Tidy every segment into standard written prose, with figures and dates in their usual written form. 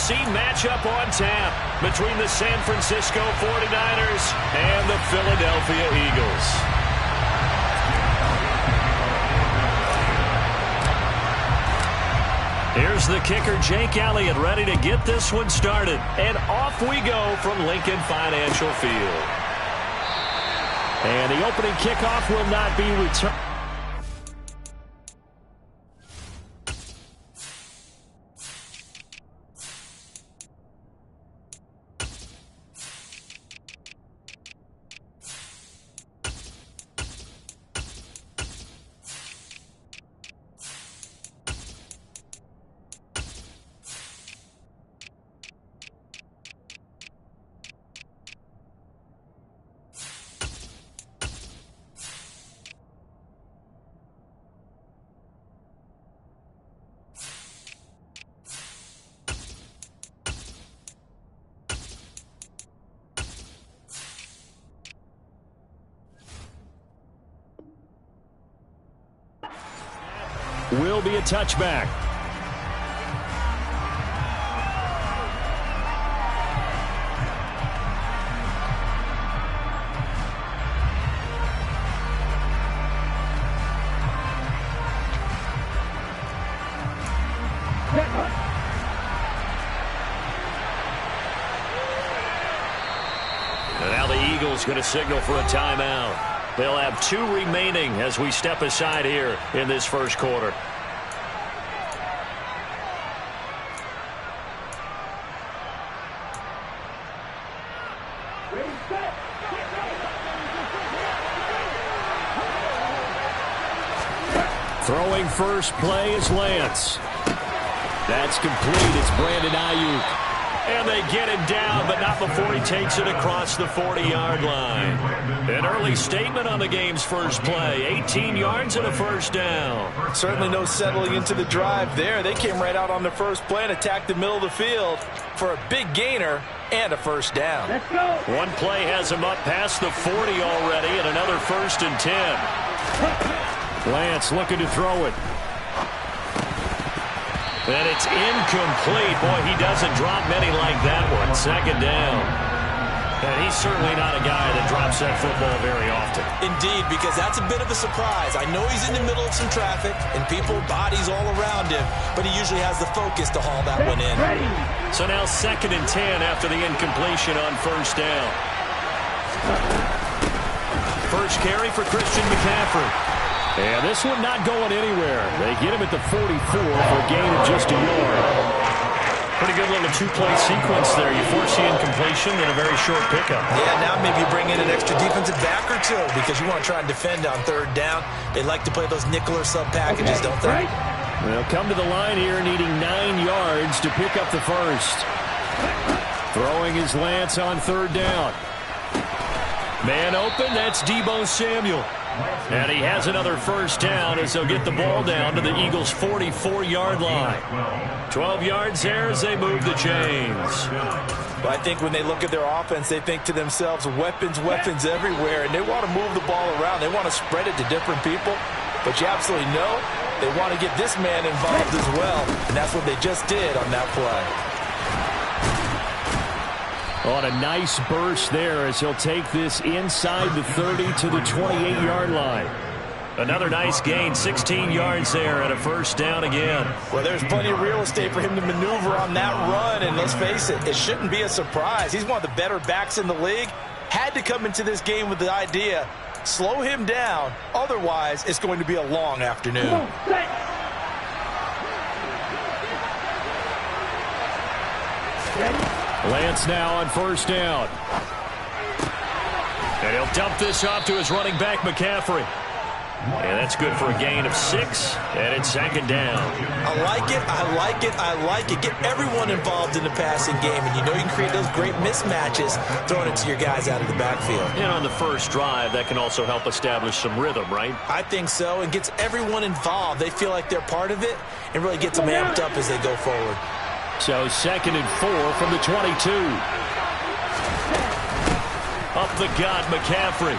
AFC matchup on tap between the San Francisco 49ers and the Philadelphia Eagles. Here's the kicker, Jake Elliott, ready to get this one started. And off we go from Lincoln Financial Field. And the opening kickoff will not be returned. Will be a touchback. And now the Eagles going to signal for a timeout. They'll have 2 remaining as we step aside here in this first quarter. Throwing first play is Lance. That's complete. It's Brandon Ayuk. And they get him down, but not before he takes it across the 40-yard line. An early statement on the game's first play. 18 yards and a first down. Certainly no settling into the drive there. They came right out on the first play and attacked the middle of the field for a big gainer and a first down. Let's go. One play has him up past the 40 already, and another 1st and 10. Lance looking to throw it. And it's incomplete. Boy, he doesn't drop many like that one. 2nd down. And he's certainly not a guy that drops that football very often. Indeed, because that's a bit of a surprise. I know he's in the middle of some traffic and people, bodies all around him, but he usually has the focus to haul that one in. So now 2nd and 10 after the incompletion on 1st down. First carry for Christian McCaffrey. And this one not going anywhere. They get him at the 44 for a gain of just a yard. Pretty good little 2-play sequence there. You force the incompletion, then a very short pickup. Yeah, now maybe you bring in an extra defensive back or 2 because you want to try and defend on 3rd down. They like to play those nickel or sub packages, don't they? They'll come to the line here needing 9 yards to pick up the first. Throwing is Lance on 3rd down. Man open, that's Deebo Samuel. And he has another first down as they'll get the ball down to the Eagles' 44-yard line. 12 yards there as they move the chains. But I think when they look at their offense, they think to themselves, weapons, weapons everywhere, and they want to move the ball around. They want to spread it to different people. But you absolutely know they want to get this man involved as well, and that's what they just did on that play. On a nice burst there as he'll take this inside the 30 to the 28-yard line. Another nice gain, 16 yards there and a first down again. Well, there's plenty of real estate for him to maneuver on that run, and let's face it, it shouldn't be a surprise. He's one of the better backs in the league. Had to come into this game with the idea, slow him down, otherwise it's going to be a long afternoon. Lance now on first down. And he'll dump this off to his running back, McCaffrey. And that's good for a gain of 6, and it's 2nd down. I like it, I like it, I like it. Get everyone involved in the passing game, and you know you can create those great mismatches throwing it to your guys out of the backfield. And on the first drive, that can also help establish some rhythm, right? I think so, and gets everyone involved. They feel like they're part of it, and really gets them amped up as they go forward. So 2nd and 4 from the 22. Up the gut, McCaffrey.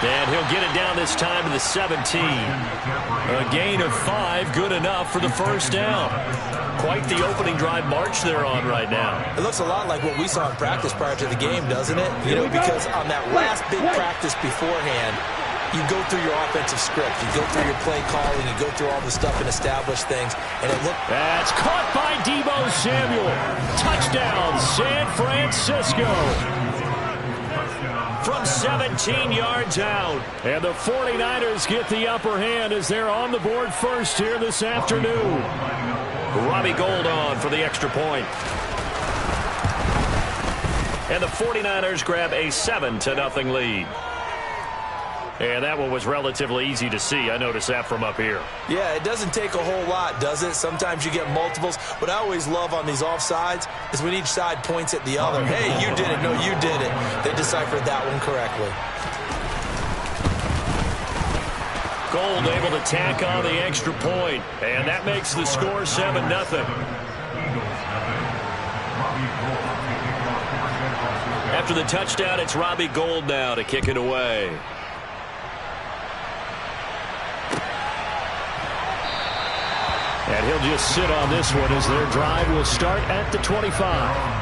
And he'll get it down this time to the 17. A gain of 5, good enough for the first down. Quite the opening drive march they're on right now. It looks a lot like what we saw in practice prior to the game, doesn't it? You know, because on that last big practice beforehand, you go through your offensive script. You go through your play calling. You go through all the stuff and establish things. And it looked... That's caught by Deebo Samuel. Touchdown, San Francisco. From 17 yards out. And the 49ers get the upper hand as they're on the board first here this afternoon. Robbie Gould on for the extra point. And the 49ers grab a 7-0 lead. And that one was relatively easy to see. I noticed that from up here. Yeah, it doesn't take a whole lot, does it? Sometimes you get multiples. What I always love on these offsides is when each side points at the other. Hey, you did it. No, you did it. They deciphered that one correctly. Gould able to tack on the extra point. And that makes the score 7-0. After the touchdown, it's Robbie Gould now to kick it away. And he'll just sit on this one as their drive will start at the 25.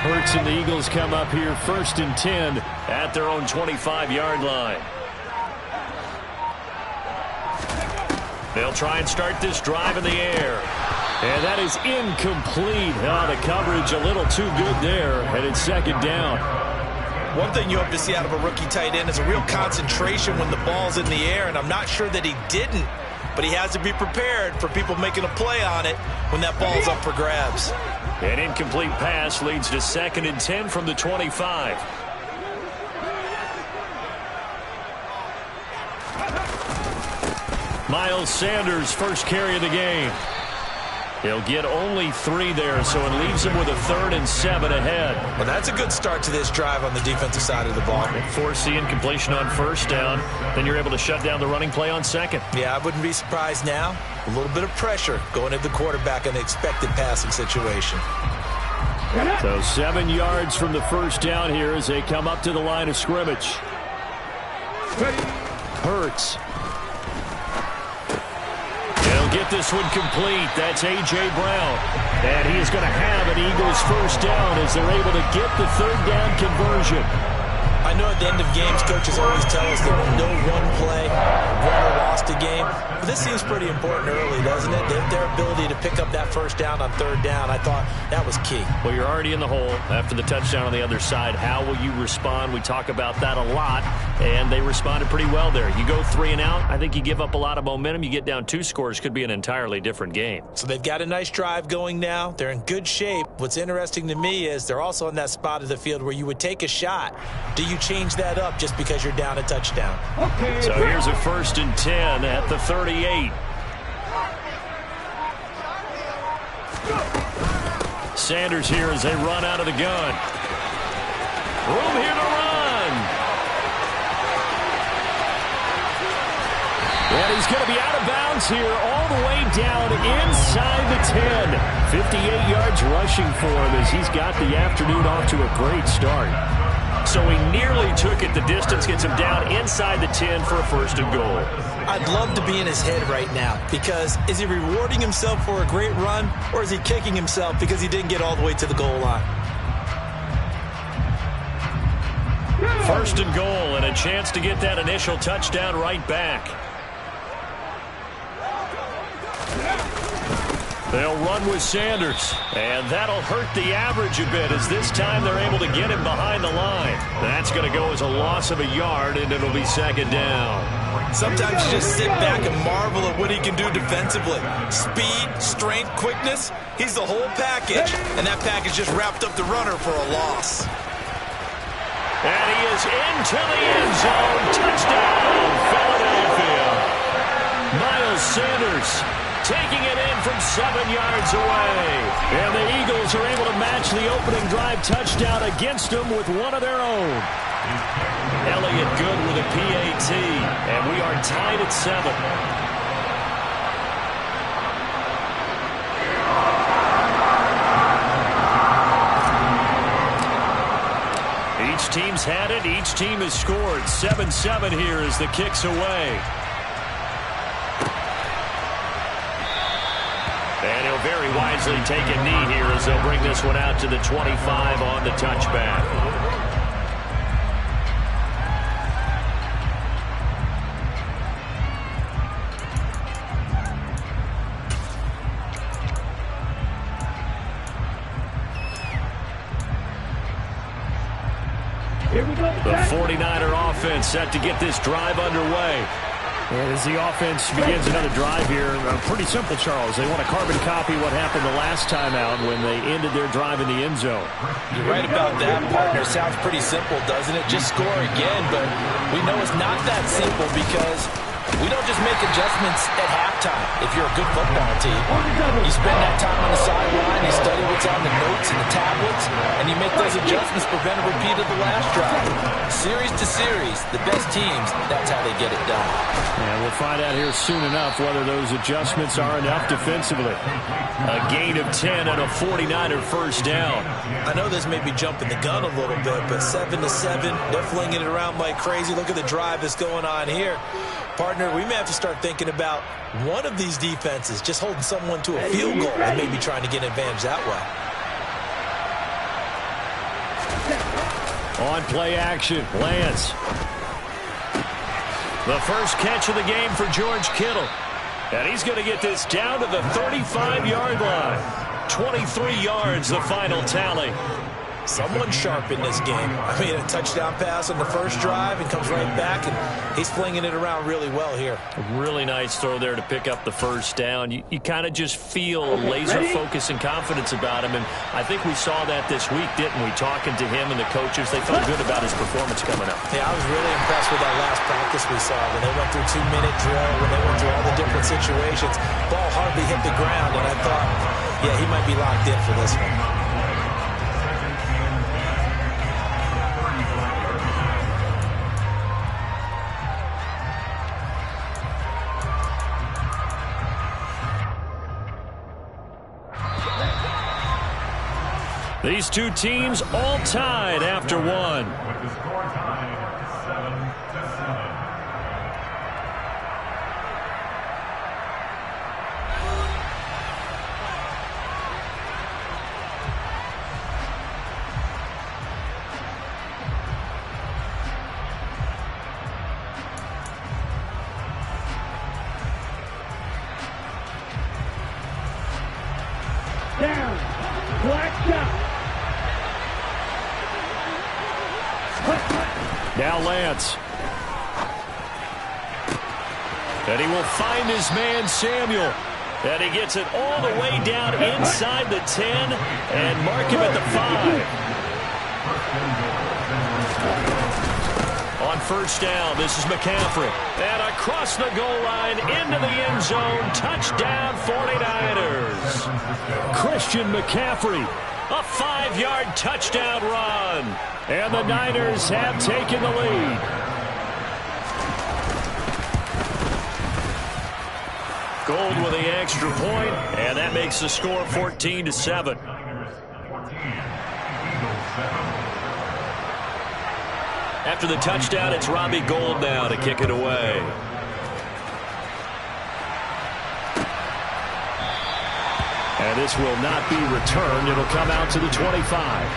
Hurts and the Eagles come up here 1st and 10 at their own 25-yard line. They'll try and start this drive in the air. And that is incomplete. Oh, the coverage a little too good there. And it's 2nd down. One thing you hope to see out of a rookie tight end is a real concentration when the ball's in the air, and I'm not sure that he didn't, but he has to be prepared for people making a play on it when that ball's up for grabs. An incomplete pass leads to 2nd and 10 from the 25. Miles Sanders, first carry of the game. He'll get only 3 there, so it leaves him with a 3rd and 7 ahead. Well, that's a good start to this drive on the defensive side of the ball. Force the incompletion on 1st down. Then you're able to shut down the running play on 2nd. Yeah, I wouldn't be surprised now. A little bit of pressure going at the quarterback in the expected passing situation. So 7 yards from the 1st down here as they come up to the line of scrimmage. Hurts. He'll get this one complete. That's A.J. Brown. And he is going to have an Eagles 1st down as they're able to get the 3rd down conversion. I know at the end of games, coaches always tell us that no one play, runner lost a game. But this seems pretty important early, doesn't it? Their ability to pick up that 1st down on 3rd down, I thought that was key. Well, you're already in the hole after the touchdown on the other side. How will you respond? We talk about that a lot, and they responded pretty well there. You go 3 and out, I think you give up a lot of momentum. You get down 2 scores, could be an entirely different game. So they've got a nice drive going now. They're in good shape. What's interesting to me is they're also in that spot of the field where you would take a shot. Do you change that up just because you're down a touchdown? Okay. So here's a 1st and 10 at the 38. Sanders here as they run out of the gun. Room here to run. And he's going to be out of bounds here all the way down inside the 10. 58 yards rushing for him as he's got the afternoon off to a great start. So he nearly took it the distance, gets him down inside the 10 for a 1st and goal. I'd love to be in his head right now because is he rewarding himself for a great run or is he kicking himself because he didn't get all the way to the goal line? 1st and goal and a chance to get that initial touchdown right back. They'll run with Sanders, and that'll hurt the average a bit as this time they're able to get him behind the line. That's going to go as a loss of a yard, and it'll be 2nd down. Sometimes you just sit back and marvel at what he can do defensively. Speed, strength, quickness, he's the whole package, and that package just wrapped up the runner for a loss. And he is into the end zone. Touchdown, Philadelphia. Miles Sanders taking it in from 7 yards away. And the Eagles are able to match the opening drive touchdown against them with one of their own. Elliott good with a PAT. And we are tied at 7. Each team's had it. Each team has scored. 7-7 here as the kick's away. And he'll very wisely take a knee here as they'll bring this one out to the 25 on the touchback. The 49er offense set to get this drive underway. And as the offense begins another drive here, pretty simple, Charles. They want to carbon copy what happened the last time out when they ended their drive in the end zone. You're right about that, partner. Sounds pretty simple, doesn't it? Just score again, but we know it's not that simple because we don't just make adjustments at halftime. If you're a good football team, you spend that time on the sideline, you study what's on the notes and the tablets, and you make those adjustments, prevent a repeat of the last drive. Series to series, the best teams, that's how they get it done. And we'll find out here soon enough whether those adjustments are enough defensively. A gain of 10 and a 49er first down. I know this may be jumping the gun a little bit, but 7-7, they're flinging it around like crazy. Look at the drive that's going on here. Partner, we may have to start thinking about one of these defenses just holding someone to a field goal and maybe trying to get an advantage that way. On play action, Lance. The first catch of the game for George Kittle. And he's going to get this down to the 35-yard line. 23 yards, the final tally. Someone sharp in this game. I mean, a touchdown pass on the first drive and comes right back, and he's flinging it around really well here. A really nice throw there to pick up the first down. You kind of just feel a laser focus and confidence about him, and I think we saw that this week, didn't we? Talking to him and the coaches, they felt good about his performance coming up. Yeah, I was really impressed with that last practice we saw when they went through 2-minute drill, when they went through all the different situations. Ball hardly hit the ground, and I thought, yeah, he might be locked in for this one. These two teams all tied after one. With the score tied at 7-7. Down. Black shot. Now Lance. And he will find his man Samuel. And he gets it all the way down inside the 10 and mark him at the 5. On first down, this is McCaffrey. And across the goal line into the end zone. Touchdown 49ers. Christian McCaffrey. A 5-yard touchdown run. And the Niners have taken the lead. Gold with the extra point, and that makes the score 14-7. After the touchdown, it's Robbie Gould now to kick it away. And this will not be returned. It'll come out to the 25.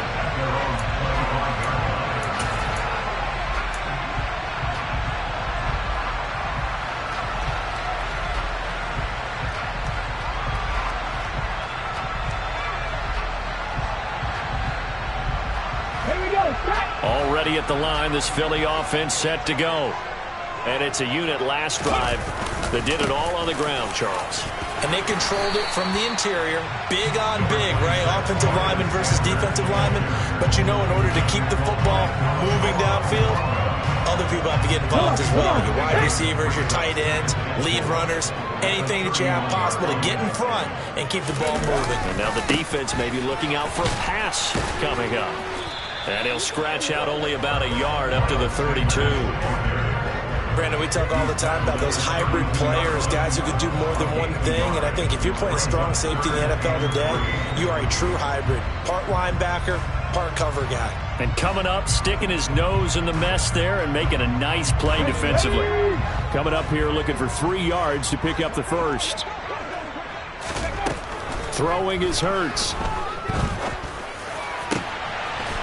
Already at the line, this Philly offense set to go. And it's a unit last drive that did it all on the ground, Charles. And they controlled it from the interior, big on big, right? Offensive lineman versus defensive lineman. But you know, in order to keep the football moving downfield, other people have to get involved as well. Your wide receivers, your tight ends, lead runners, anything that you have possible to get in front and keep the ball moving. And now the defense may be looking out for a pass coming up. And he'll scratch out only about a yard up to the 32. Brandon, we talk all the time about those hybrid players, guys who can do more than one thing. And I think if you're playing strong safety in the NFL today, you are a true hybrid. Part linebacker, part cover guy. And coming up, sticking his nose in the mess there and making a nice play defensively. Coming up here looking for 3 yards to pick up the first. Throwing is Hurts.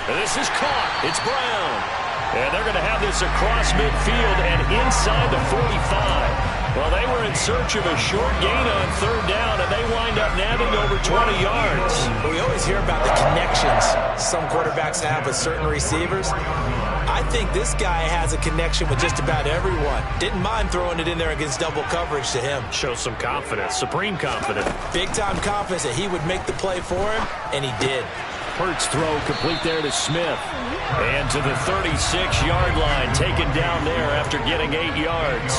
And this is caught. It's Brown. And they're going to have this across midfield and inside the 45. Well, they were in search of a short gain on third down, and they wind up nabbing over 20 yards. We always hear about the connections some quarterbacks have with certain receivers. I think this guy has a connection with just about everyone. Didn't mind throwing it in there against double coverage to him. Shows some confidence, supreme confidence. Big-time confidence that he would make the play for him, and he did. Hurts throw complete there to Smith. And to the 36-yard line, taken down there after getting 8 yards.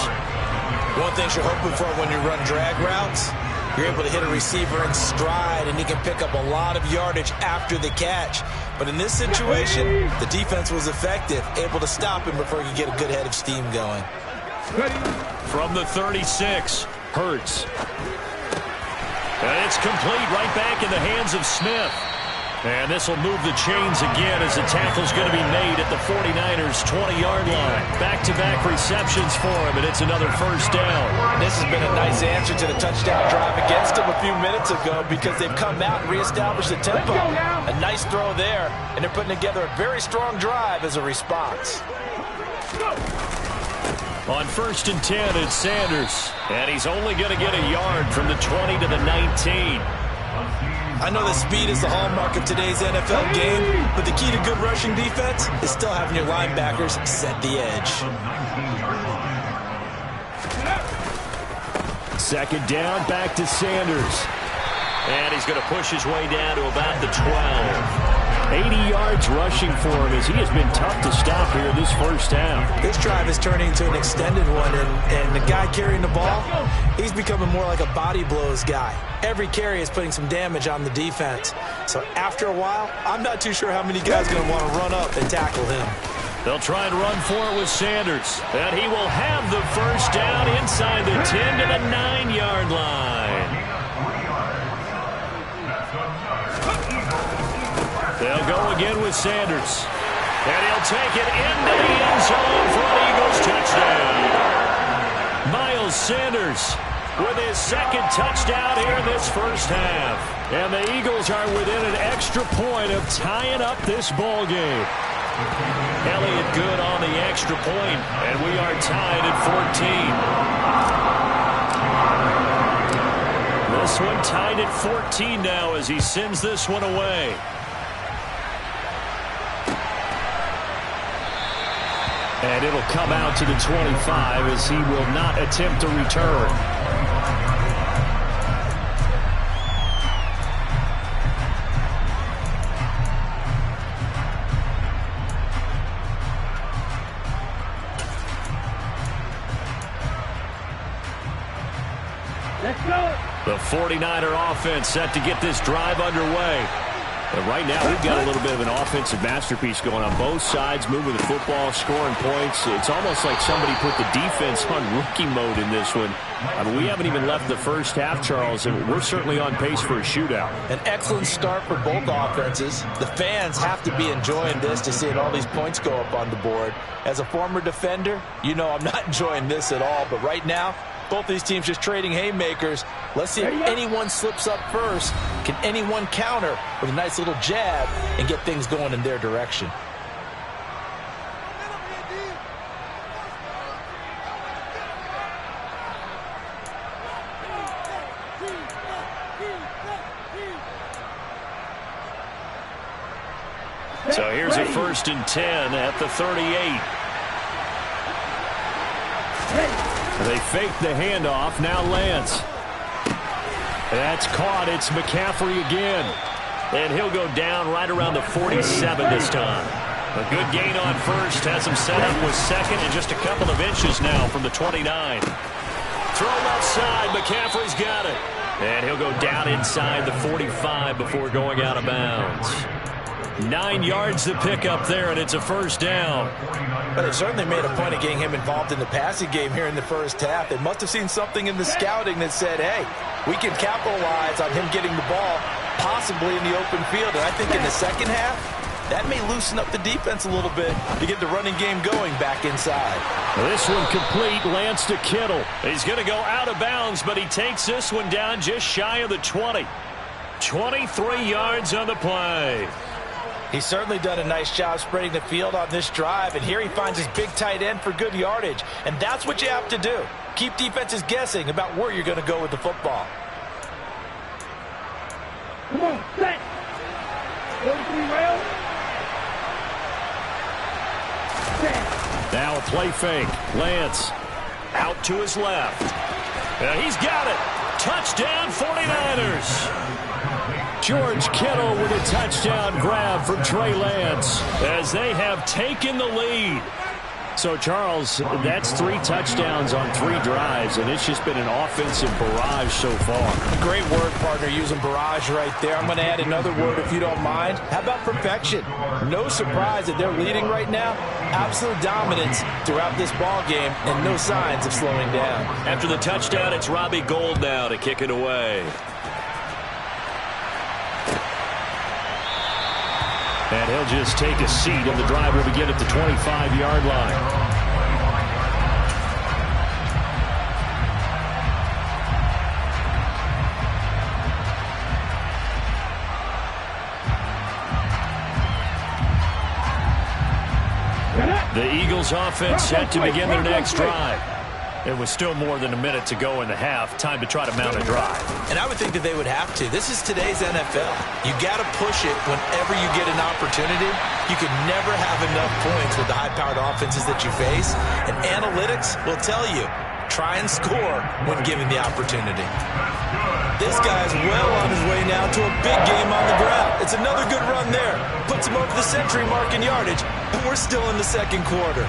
One thing you're hoping for when you run drag routes, you're able to hit a receiver in stride, and he can pick up a lot of yardage after the catch. But in this situation, the defense was effective, able to stop him before he could get a good head of steam going. From the 36, Hurts. And it's complete right back in the hands of Smith. And this will move the chains again as the tackle's going to be made at the 49ers' 20-yard line. Back-to-back receptions for him, and it's another first down. This has been a nice answer to the touchdown drive against them a few minutes ago because they've come out and reestablished the tempo. A nice throw there, and they're putting together a very strong drive as a response. On 1st and 10, it's Sanders. And he's only going to get a yard from the 20 to the 19. I know that speed is the hallmark of today's NFL game, but the key to good rushing defense is still having your linebackers set the edge. Second down, back to Sanders. And he's going to push his way down to about the 12. 80 yards rushing for him as he has been tough to stop here this first half. This drive is turning into an extended one, and the guy carrying the ball, he's becoming more like a body blows guy. Every carry is putting some damage on the defense. So after a while, I'm not too sure how many guys are going to want to run up and tackle him. They'll try and run for it with Sanders. And he will have the first down inside the 10 to the 9-yard line. They'll go again with Sanders. And he'll take it into the end zone for an Eagles touchdown. Miles Sanders with his second touchdown here in this first half. And the Eagles are within an extra point of tying up this ball game. Elliott good on the extra point, and we are tied at 14. This one tied at 14 now as he sends this one away. And it'll come out to the 25 as he will not attempt to return. Let's go. The 49er offense set to get this drive underway. But right now, we've got a little bit of an offensive masterpiece going on both sides, moving the football, scoring points. It's almost like somebody put the defense on rookie mode in this one. I mean, we haven't even left the first half, Charles, and we're certainly on pace for a shootout. An excellent start for both offenses. The fans have to be enjoying this to seeing all these points go up on the board. As a former defender, you know I'm not enjoying this at all, but right now, both these teams just trading haymakers. Let's see if anyone slips up first. Can anyone counter with a nice little jab and get things going in their direction? So here's a 1st and 10 at the 38. They fake the handoff. Now Lance. That's caught. It's McCaffrey again. And he'll go down right around the 47 this time. A good gain on first. Has him set up with second and just a couple of inches now from the 29. Throw left side. McCaffrey's got it. And he'll go down inside the 45 before going out of bounds. 9 yards to pick up there, and it's a first down. But it certainly made a point of getting him involved in the passing game here in the first half. They must have seen something in the scouting that said, hey, we can capitalize on him getting the ball possibly in the open field. And I think in the second half, that may loosen up the defense a little bit to get the running game going back inside. This one complete. Lance to Kittle. He's going to go out of bounds, but he takes this one down just shy of the 20. 23 yards on the play. He's certainly done a nice job spreading the field on this drive, and here he finds his big tight end for good yardage. And that's what you have to do. Keep defenses guessing about where you're going to go with the football. Come on, set. 43 rail. Now a play fake. Lance out to his left. He's got it. Touchdown 49ers. George Kittle with a touchdown grab from Trey Lance as they have taken the lead. So, Charles, that's 3 touchdowns on 3 drives, and it's just been an offensive barrage so far. Great word, partner, using barrage right there. I'm going to add another word if you don't mind. How about perfection? No surprise that they're leading right now. Absolute dominance throughout this ball game and no signs of slowing down. After the touchdown, it's Robbie Gould now to kick it away. And he'll just take a seat, and the drive will begin at the 25-yard line. The Eagles offense set to begin their next drive. It was still more than a minute to go in the half. Time to try to mount a drive. And I would think that they would have to. This is today's NFL. You got to push it whenever you get an opportunity. You can never have enough points with the high-powered offenses that you face. And analytics will tell you, try and score when given the opportunity. This guy's well on his way now to a big game on the ground. It's another good run there. Puts him over the century mark in yardage. And we're still in the second quarter.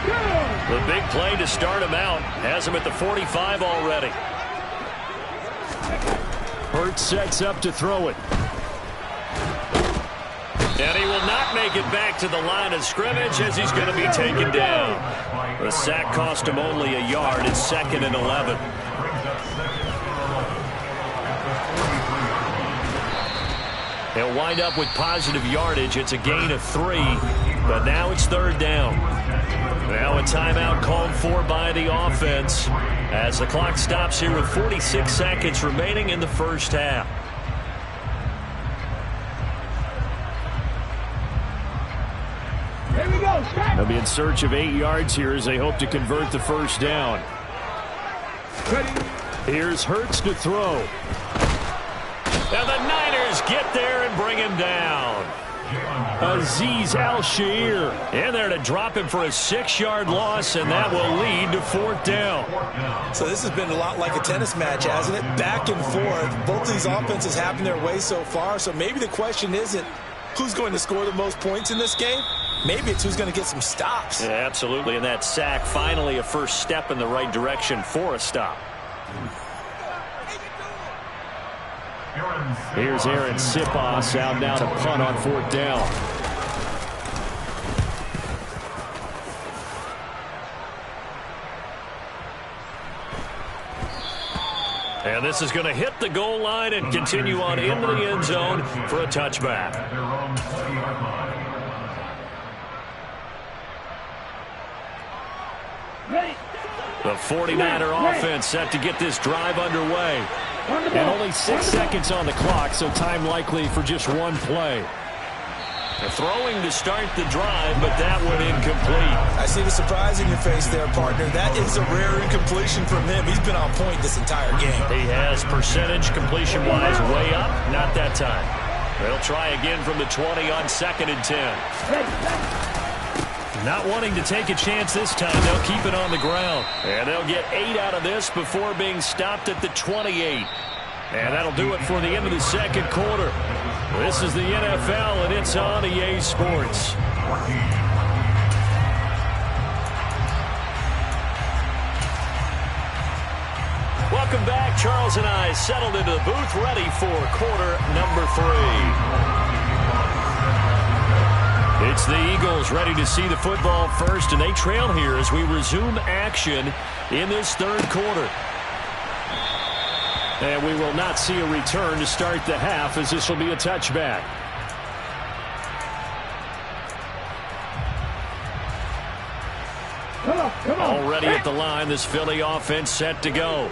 The big play to start him out has him at the 45 already. Bert sets up to throw it. And he will not make it back to the line of scrimmage as he's going to be taken down. The sack cost him only a yard. It's 2nd and 11. He'll wind up with positive yardage. It's a gain of 3, but now it's 3rd down. Now a timeout called for by the offense as the clock stops here with 46 seconds remaining in the first half. Here we go. They'll be in search of 8 yards here as they hope to convert the first down. Here's Hurts to throw. And the Niners get there and bring him down. Azeez Al-Shaair in there to drop him for a 6-yard loss, and that will lead to 4th down. So this has been a lot like a tennis match, hasn't it? Back and forth. Both of these offenses having their way so far, so maybe the question isn't who's going to score the most points in this game. Maybe it's who's going to get some stops. Yeah, absolutely, and that sack finally a first step in the right direction for a stop. Here's Aaron Siposs out now to punt on 4th down. And this is going to hit the goal line and continue on into the end zone for a touchback. The 49er offense set to get this drive underway. And only 6 seconds on the clock, so time likely for just one play. Throwing to start the drive, but that one incomplete. I see the surprise in your face there, partner. That is a rare incompletion from him. He's been on point this entire game. He has percentage completion-wise way up. Not that time. They'll try again from the 20 on 2nd and 10. Not wanting to take a chance this time, they'll keep it on the ground. And they'll get 8 out of this before being stopped at the 28. And that'll do it for the end of the second quarter. This is the NFL, and it's on EA Sports. Welcome back. Charles and I settled into the booth, ready for quarter number 3. It's the Eagles ready to see the football first, and they trail here as we resume action in this third quarter. And we will not see a return to start the half, as this will be a touchback. Come on. Already at the line, this Philly offense set to go.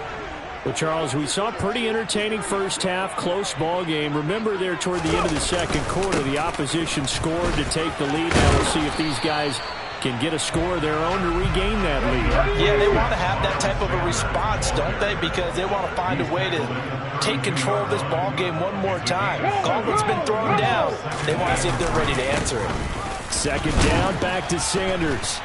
Well, Charles, we saw a pretty entertaining first half, close ball game. Remember there toward the end of the second quarter, the opposition scored to take the lead. Now we'll see if these guys can get a score of their own to regain that lead. Yeah, they want to have that type of a response, don't they? Because they want to find a way to take control of this ball game one more time. Gauntlet's been thrown down. They want to see if they're ready to answer it. Second down, back to Sanders.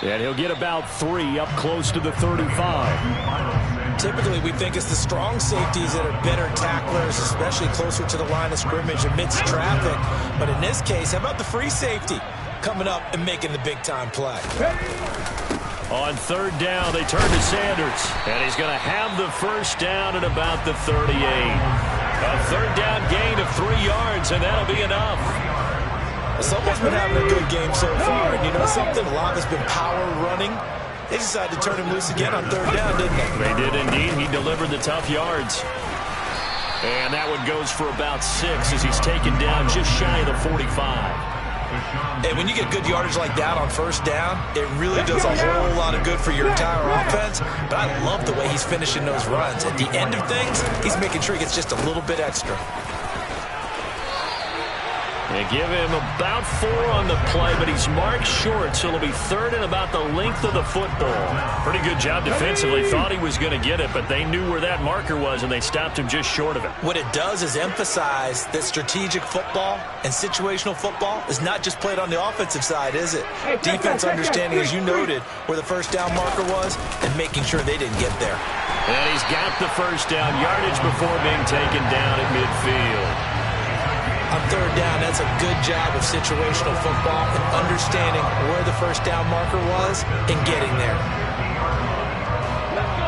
And he'll get about 3 up close to the 35. Typically, we think it's the strong safeties that are better tacklers, especially closer to the line of scrimmage amidst traffic. But in this case, how about the free safety coming up and making the big-time play? On third down, they turn to Sanders. And he's going to have the first down at about the 38. A third down gain of 3 yards, and that'll be enough. Someone's been having a good game so far, and you know something? A lot has been power running. They decided to turn him loose again on third down, didn't they? They did indeed. He delivered the tough yards. And that one goes for about 6 as he's taken down just shy of the 45. And when you get good yardage like that on first down, it really does a whole lot of good for your entire offense. But I love the way he's finishing those runs. At the end of things, he's making sure he gets just a little bit extra. They give him about 4 on the play, but he's marked short, so it'll be third and about the length of the football. Pretty good job defensively. Thought he was going to get it, but they knew where that marker was, and they stopped him just short of it. What it does is emphasize that strategic football and situational football is not just played on the offensive side, is it? Defense understanding, as you noted, where the first down marker was and making sure they didn't get there. And he's got the first down yardage before being taken down at midfield. On third down, that's a good job of situational football and understanding where the first down marker was and getting there.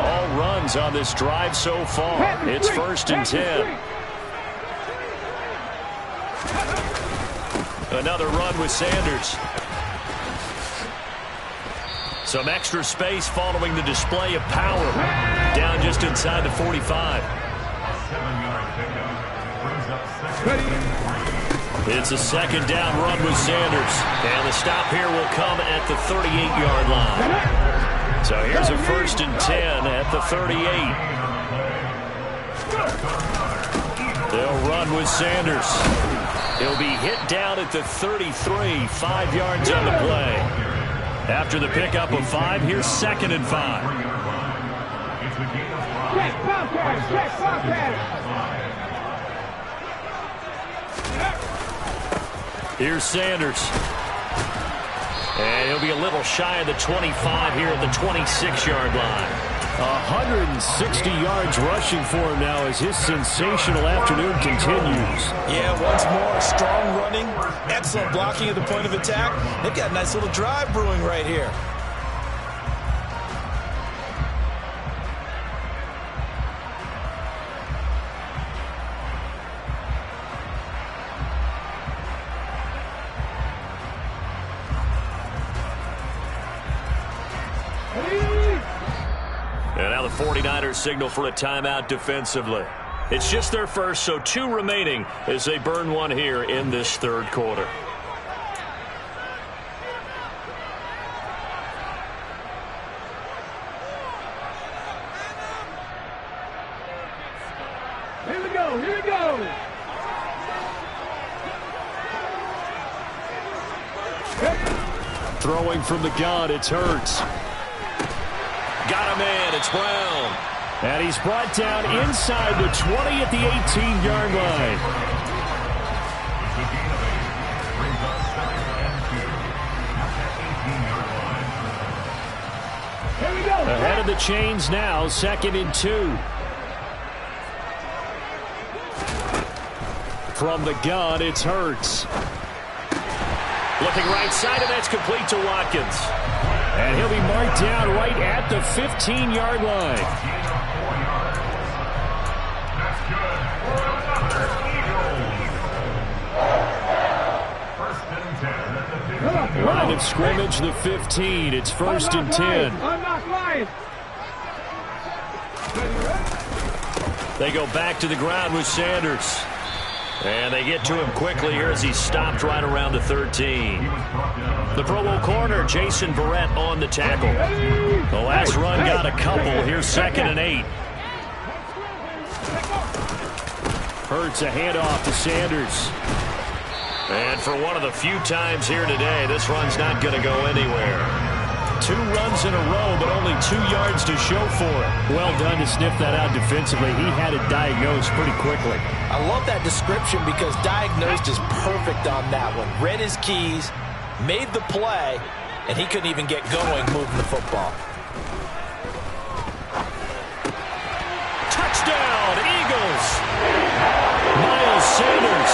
All runs on this drive so far. It's 1st and 10. Another run with Sanders. Some extra space following the display of power. Down just inside the 45. 7-yard pickup brings up second. It's a second down run with Sanders. And the stop here will come at the 38-yard line. So here's a 1st and 10 at the 38. They'll run with Sanders. He'll be hit down at the 33, 5 yards on the play. After the pickup of 5, here's 2nd and 5. Here's Sanders. And he'll be a little shy of the 25 here at the 26-yard line. 160 yards rushing for him now as his sensational afternoon continues. Yeah, once more, strong running, excellent blocking at the point of attack. They've got a nice little drive brewing right here. And now the 49ers signal for a timeout defensively. It's just their first, so 2 remaining as they burn one here in this third quarter. Here we go, here we go. Throwing from the gun, it's Hurts. Got a man, it's Brown. And he's brought down inside the 20 at the 18-yard line. Ahead of the chains now, 2nd and 2. From the gun, it's Hurts. Looking right side, and that's complete to Watkins. And he'll be marked down right at the 15-yard line. That's good for another Eagles. First and 10 at the 15. Line of scrimmage, the 15. It's 1st and 10. I'm not lying. They go back to the ground with Sanders. And they get to him quickly here as he's stopped right around the 13. The Pro Bowl corner, Jason Bert, on the tackle. The last run got a couple. Here's 2nd and 8. Hurts a handoff to Sanders. And for one of the few times here today, this run's not going to go anywhere. 2 runs in a row, but only 2 yards to show for it. Well done to sniff that out defensively. He had it diagnosed pretty quickly. I love that description because diagnosed is perfect on that one. Read his keys, made the play, and he couldn't even get going moving the football. Touchdown, Eagles! Miles Sanders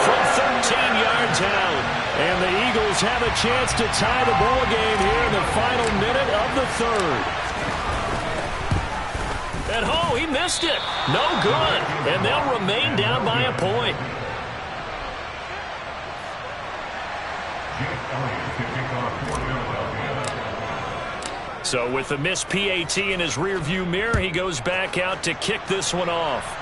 from 13 yards out. And the Eagles have a chance to tie the ball game here in the final minute of the 3rd. And oh, he missed it. No good. And they'll remain down by a point. So with the missed PAT in his rearview mirror, he goes back out to kick this one off.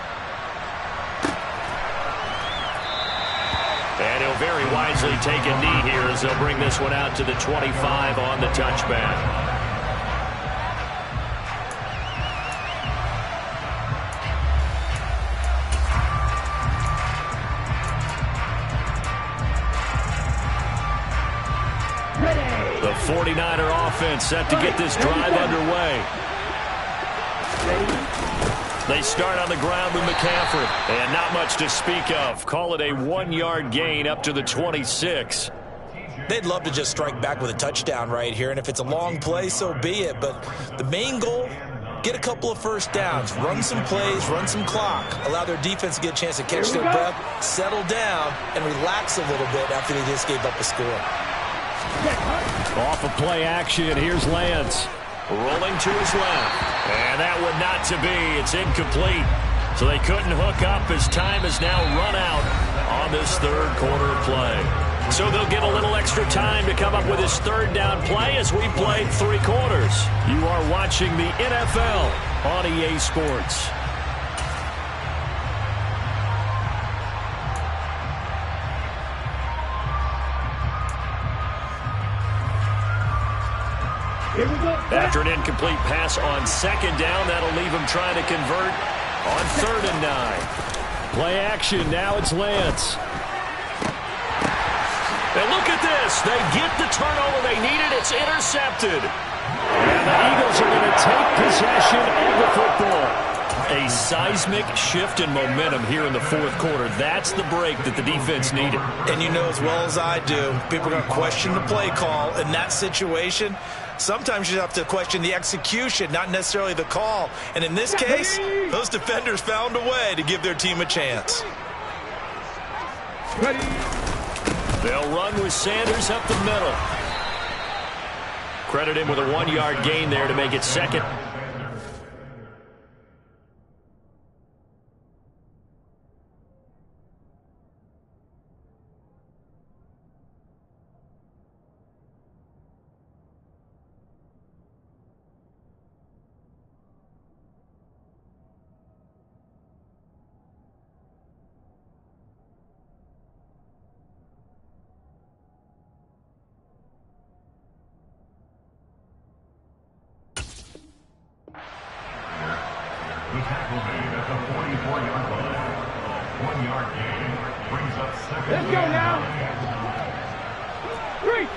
And he'll very wisely take a knee here as they'll bring this one out to the 25 on the touchback. The 49er offense set to get this drive underway. They start on the ground with McCaffrey. And not much to speak of. Call it a 1-yard gain up to the 26. They'd love to just strike back with a touchdown right here, and if it's a long play, so be it. But the main goal, get a couple of first downs, run some plays, run some clock, allow their defense to get a chance to catch their breath, settle down, and relax a little bit after they just gave up a score. Off of play action, here's Lance. Rolling to his left. And that would not to be. It's incomplete. So they couldn't hook up as time is now run out on this 3rd quarter play. So they'll get a little extra time to come up with his 3rd down play as we played 3 quarters. You are watching the NFL on EA Sports. After an incomplete pass on 2nd down, that'll leave him trying to convert on 3rd and 9. Play action, now it's Lance. And look at this. They get the turnover they needed. It's intercepted. And the Eagles are going to take possession of the football. A seismic shift in momentum here in the 4th quarter. That's the break that the defense needed. And you know as well as I do, people are going to question the play call in that situation. Sometimes you have to question the execution, not necessarily the call. And in this case, those defenders found a way to give their team a chance. They'll run with Sanders up the middle. Credit him with a 1-yard gain there to make it 2nd. The tackle made at the 44-yard line. 1-yard gain brings up 2nd. Let's go now. 3.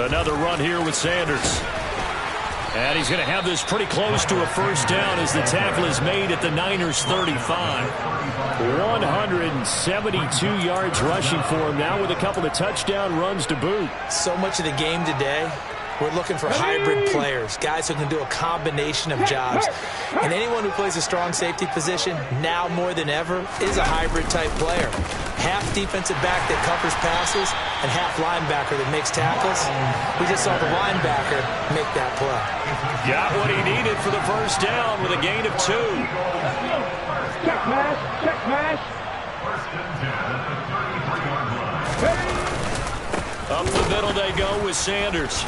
Another run here with Sanders. And he's going to have this pretty close to a first down as the tackle is made at the Niners' 35. 172 yards rushing for him now with a couple of touchdown runs to boot. So much of the game today, we're looking for hybrid players, guys who can do a combination of jobs. And anyone who plays a strong safety position, now more than ever, is a hybrid-type player. Half defensive back that covers passes and half linebacker that makes tackles. We just saw the linebacker make that play. Got what he needed for the first down with a gain of 2. Check pass, check pass. Up the middle they go with Sanders.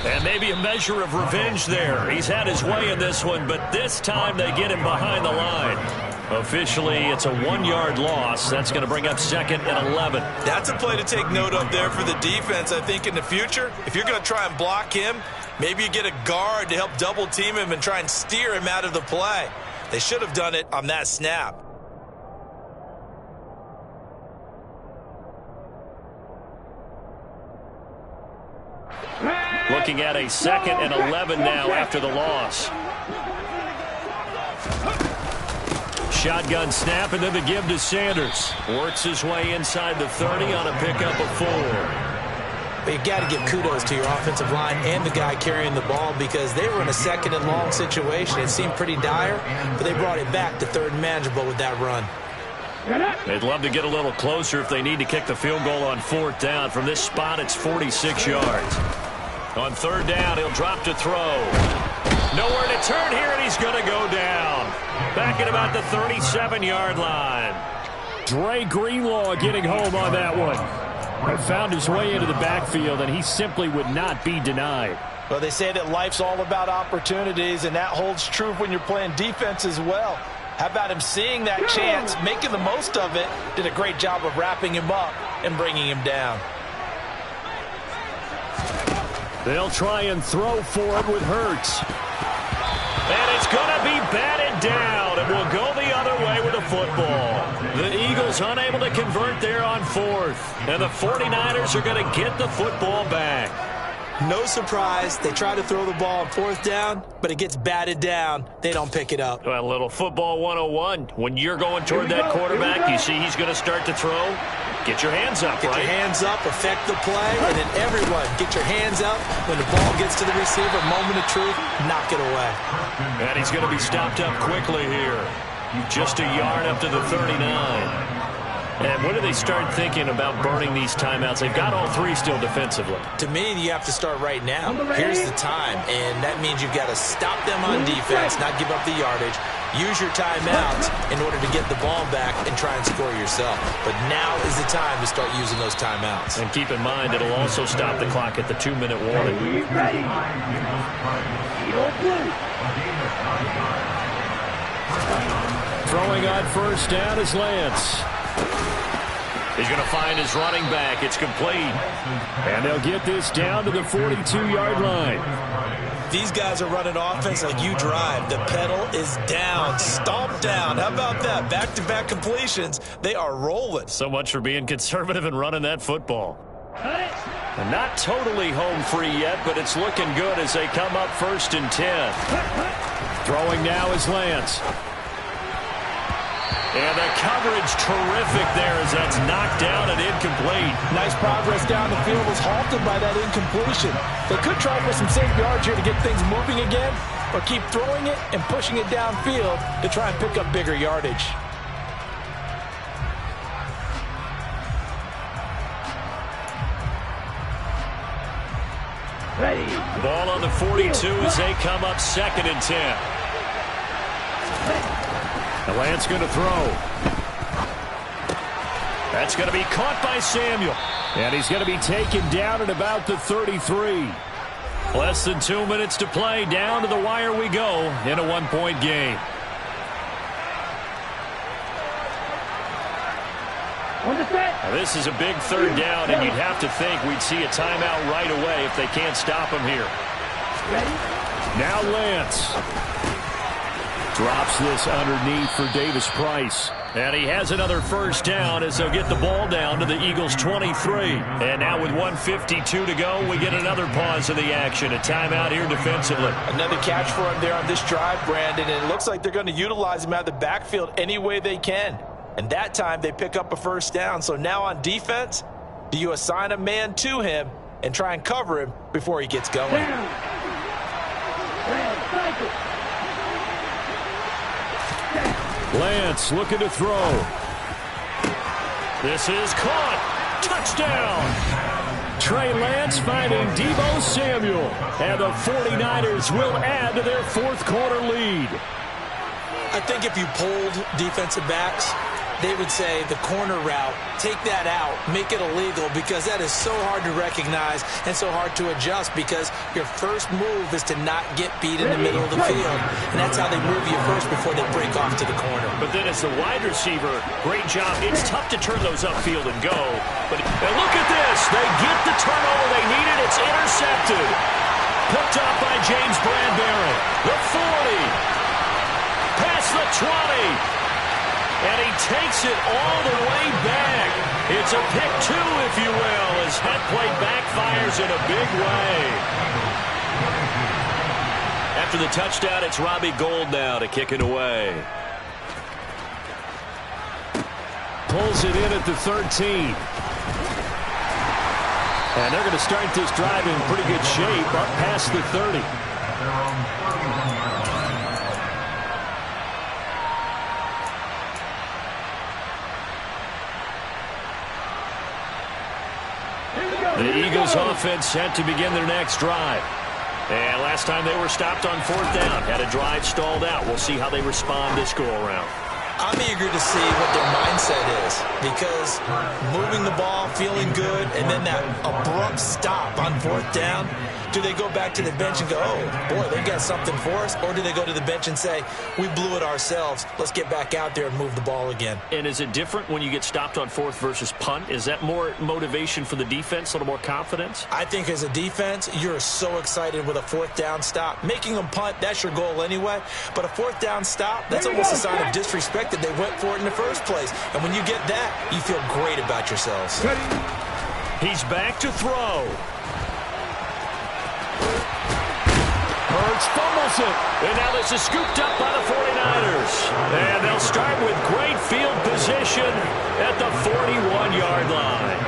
And maybe a measure of revenge there. He's had his way in this one, but this time they get him behind the line. Officially, it's a 1-yard loss. That's going to bring up 2nd and 11. That's a play to take note of there for the defense, I think, in the future. If you're going to try and block him, maybe you get a guard to help double team him and try and steer him out of the play. They should have done it on that snap. Looking at a 2nd and 11 now after the loss. Shotgun snap and then the give to Sanders. Works his way inside the 30 on a pickup of 4. But you got to give kudos to your offensive line and the guy carrying the ball because they were in a 2nd and long situation. It seemed pretty dire, but they brought it back to 3rd and manageable with that run. They'd love to get a little closer if they need to kick the field goal on 4th down. From this spot, it's 46 yards. On 3rd down, he'll drop to throw. Nowhere to turn here, and he's going to go down. Back at about the 37-yard line. Dre Greenlaw getting home on that one. Found his way into the backfield, and he simply would not be denied. Well, they say that life's all about opportunities, and that holds true when you're playing defense as well. How about him seeing that chance, making the most of it, did a great job of wrapping him up and bringing him down. They'll try and throw for it with Hurts. And it's going to be batted down, and will go the other way with the football. The Eagles unable to convert there on 4th, and the 49ers are going to get the football back. No surprise, they try to throw the ball on 4th down, but it gets batted down. They don't pick it up. Well, a little football 101. When you're going toward that quarterback, you see he's going to start to throw. Get your hands up, Get your hands up, affect the play, and then everyone get your hands up. When the ball gets to the receiver, moment of truth, knock it away. And he's going to be stopped up quickly here. Just a yard up to the 39. And when do they start thinking about burning these timeouts? They've got all 3 still defensively. To me, you have to start right now. Here's the time, and that means you've got to stop them on defense, not give up the yardage. Use your timeouts in order to get the ball back and try and score yourself. But now is the time to start using those timeouts. And keep in mind, it'll also stop the clock at the 2-minute warning. Throwing on first down is Lance. He's going to find his running back. It's complete. And they'll get this down to the 42-yard line. These guys are running offense like you drive. The pedal is down, stomped down. How about that? Back-to-back completions. They are rolling. So much for being conservative and running that football. And not totally home free yet, but it's looking good as they come up 1st and 10. Throwing now is Lance. And the coverage terrific there as that's knocked down and incomplete. Nice progress down the field was halted by that incompletion. They could try for some safe yards here to get things moving again, or keep throwing it and pushing it downfield to try and pick up bigger yardage. Ball on the 42 as they come up 2nd and 10. And Lance going to throw. That's going to be caught by Samuel. And he's going to be taken down at about the 33. Less than 2 minutes to play. Down to the wire we go in a 1-point game. Now this is a big 3rd down, and you'd have to think we'd see a timeout right away if they can't stop him here. Now Lance. Drops this underneath for Davis Price. And he has another first down as they'll get the ball down to the Eagles' 23. And now with 1:52 to go, we get another pause of the action. A timeout here defensively. Another catch for him there on this drive, Brandon. And it looks like they're going to utilize him out of the backfield any way they can. And that time they pick up a first down. So now on defense, do you assign a man to him and try and cover him before he gets going? Lance looking to throw. This is caught. Touchdown. Trey Lance finding Deebo Samuel. And the 49ers will add to their fourth quarter lead. I think if you polled defensive backs, they would say the corner route, take that out, make it illegal, because that is so hard to recognize and so hard to adjust, because your first move is to not get beat in the middle of the field. And that's how they move you first before they break off to the corner. But then as the wide receiver, great job. It's tough to turn those upfield and go. But and look at this. They get the turnover they needed. It's intercepted. Picked off by James Bradbury. The 40. Past the 20. And he takes it all the way back. It's a pick two, if you will, as that play backfires in a big way. After the touchdown, it's Robbie Gould now to kick it away. Pulls it in at the 13. And they're going to start this drive in pretty good shape up past the 30. The Eagles offense set to begin their next drive. And last time they were stopped on fourth down, had a drive stalled out. We'll see how they respond this go-around. I'm eager to see what their mindset is, because moving the ball, feeling good, and then that abrupt stop on fourth down, do they go back to the bench and go, oh, boy, they got something for us? Or do they go to the bench and say, we blew it ourselves, let's get back out there and move the ball again? And is it different when you get stopped on fourth versus punt? Is that more motivation for the defense, a little more confidence? I think as a defense, you're so excited with a fourth down stop. Making them punt, that's your goal anyway. But a fourth down stop, that's almost a sign of disrespect that they went for it in the first place. And when you get that, you feel great about yourselves. He's back to throw. Bert fumbles it. And now this is scooped up by the 49ers. And they'll start with great field position at the 41-yard line.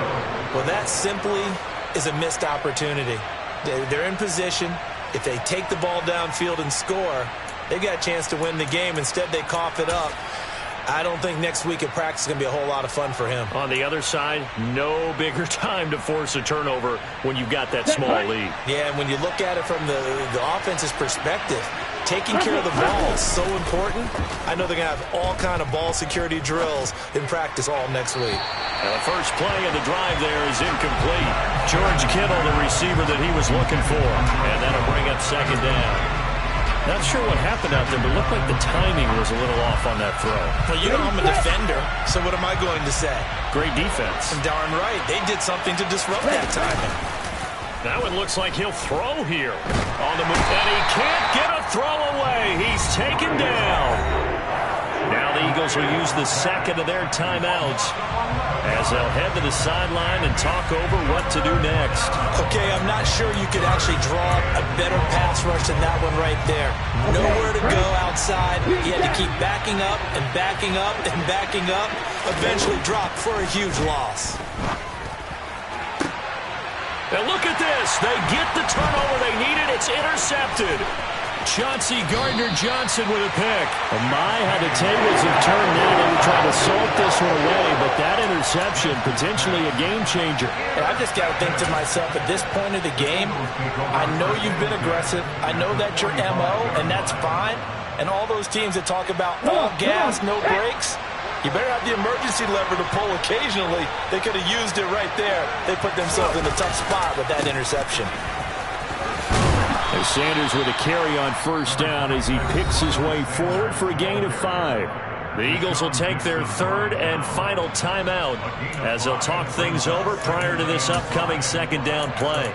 Well, that simply is a missed opportunity. They're in position. If they take the ball downfield and score, they've got a chance to win the game. Instead, they cough it up. I don't think next week at practice is going to be a whole lot of fun for him. On the other side, no bigger time to force a turnover when you've got that small lead. Yeah, and when you look at it from the offense's perspective, taking care of the ball is so important. I know they're going to have all kind of ball security drills in practice all next week. And the first play of the drive there is incomplete. George Kittle, the receiver that he was looking for. And that'll bring up second down. Not sure what happened out there, but it looked like the timing was a little off on that throw. Well, you know I'm a defender, so what am I going to say? Great defense. Darn right. They did something to disrupt that timing. Now it looks like he'll throw here on the move. And he can't get a throw away. He's taken down. Now the Eagles will use the second of their timeouts as they'll head to the sideline and talk over what to do next. Okay, I'm not sure you could actually draw a better pass rush than that one right there. Nowhere to go outside. He had to keep backing up and backing up and backing up. Eventually dropped for a huge loss. And look at this. They get the turnover they needed. It's intercepted. Chauncey Gardner-Johnson with a pick. Oh my, how the tables have turned now. They were trying to salt this one away, but that interception, potentially a game changer. And I just got to think to myself, at this point of the game, I know you've been aggressive. I know that's your MO, and that's fine. And all those teams that talk about all gas, no brakes, you better have the emergency lever to pull occasionally. They could have used it right there. They put themselves in a tough spot with that interception. As Sanders with a carry on first down as he picks his way forward for a gain of 5. The Eagles will take their third and final timeout as they'll talk things over prior to this upcoming second down play.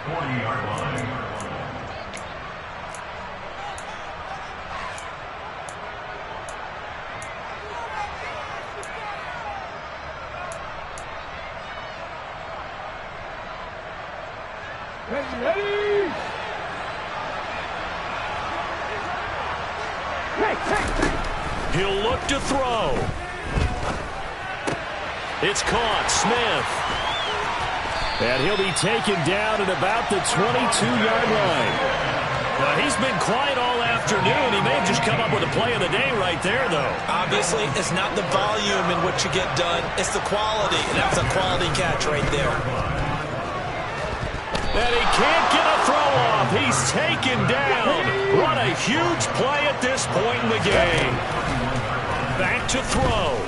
Ready? He'll look to throw. It's caught. Smith. And he'll be taken down at about the 22-yard line. Well, he's been quiet all afternoon. He may have just come up with a play of the day right there, though. Obviously, it's not the volume in which you get done. It's the quality, and that's a quality catch right there. And he can't get a throw off. He's taken down. What a huge play at this point in the game. Back to throw.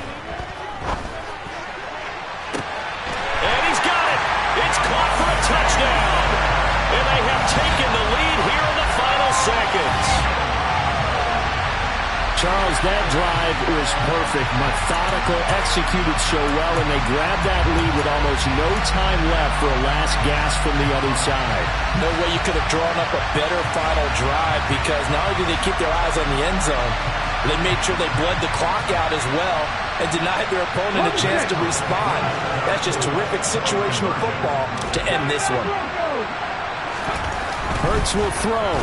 And he's got it. It's caught for a touchdown. And they have taken the lead here in the final seconds. Charles, that drive was perfect. Methodical, executed so well, and they grabbed that lead with almost no time left for a last gasp from the other side. No way you could have drawn up a better final drive, because not only did they keep their eyes on the end zone, they made sure they bled the clock out as well and denied their opponent a chance to respond. That's just terrific situational football to end this one. Hurts will throw.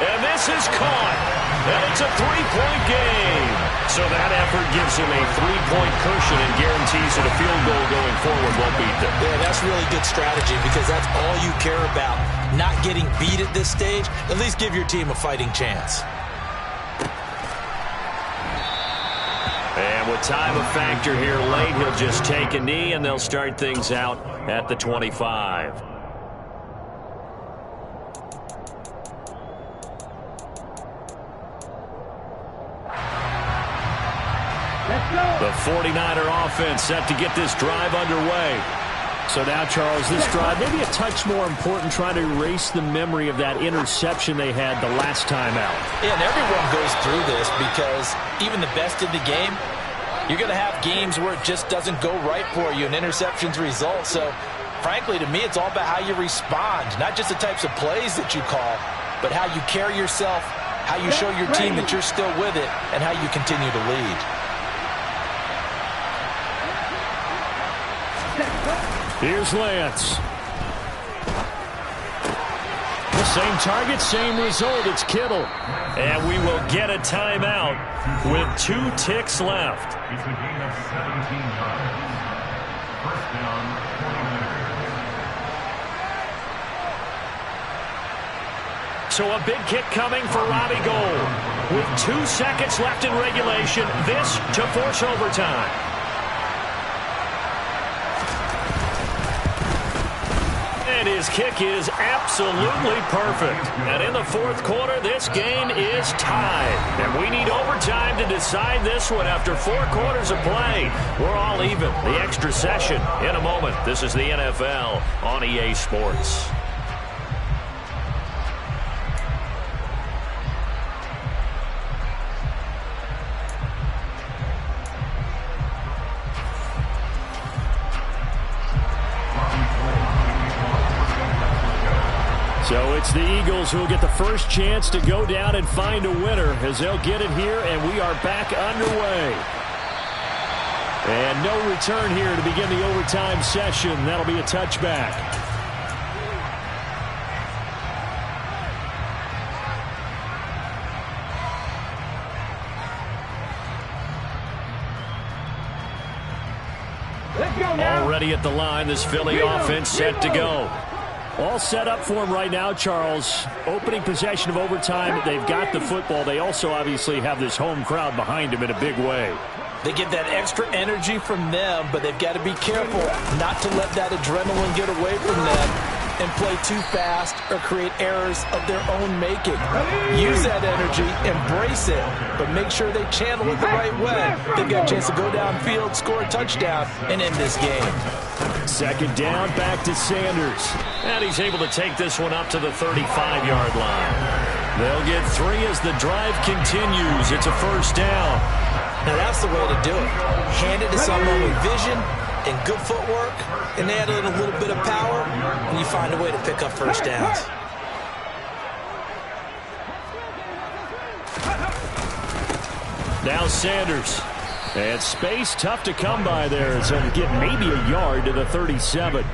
And this is caught. And it's a three-point game. So that effort gives him a three-point cushion and guarantees that a field goal going forward won't beat them. Yeah, that's really good strategy, because that's all you care about. Not getting beat at this stage. At least give your team a fighting chance. And with time a factor here late, he'll just take a knee, and they'll start things out at the 25. The 49er offense set to get this drive underway. So now, Charles, this drive maybe a touch more important, trying to erase the memory of that interception they had the last time out. Yeah, and everyone goes through this, because even the best in the game, you're going to have games where it just doesn't go right for you and interceptions result. So, frankly, to me, it's all about how you respond, not just the types of plays that you call, but how you carry yourself, how you show your team that you're still with it, and how you continue to lead. Here's Lance. The same target, same result. It's Kittle. And we will get a timeout with 2 ticks left. It's a gain of 17 yards. First down, 49ers. So a big kick coming for Robbie Gould. With 2 seconds left in regulation, this to force overtime. And his kick is absolutely perfect. And in the fourth quarter, this game is tied. And we need overtime to decide this one after 4 quarters of play. We're all even. The extra session in a moment. This is the NFL on EA Sports. So it's the Eagles who will get the first chance to go down and find a winner, as they'll get it here, and we are back underway. And no return here to begin the overtime session. That'll be a touchback. Already at the line, this Philly offense set to go. All set up for him right now, Charles. Opening possession of overtime. They've got the football. They also obviously have this home crowd behind them in a big way. They get that extra energy from them, but they've got to be careful not to let that adrenaline get away from them and play too fast or create errors of their own making. Use that energy, embrace it, but make sure they channel it the right way. They've got a chance to go downfield, score a touchdown, and end this game. Second down, back to Sanders. And he's able to take this one up to the 35-yard line. They'll get 3 as the drive continues. It's a first down. Now that's the way to do it. Hand it to someone with vision and good footwork, and add in a little bit of power, and you find a way to pick up first downs. Now Sanders. And space tough to come by there, so he'll get maybe a yard to the 37.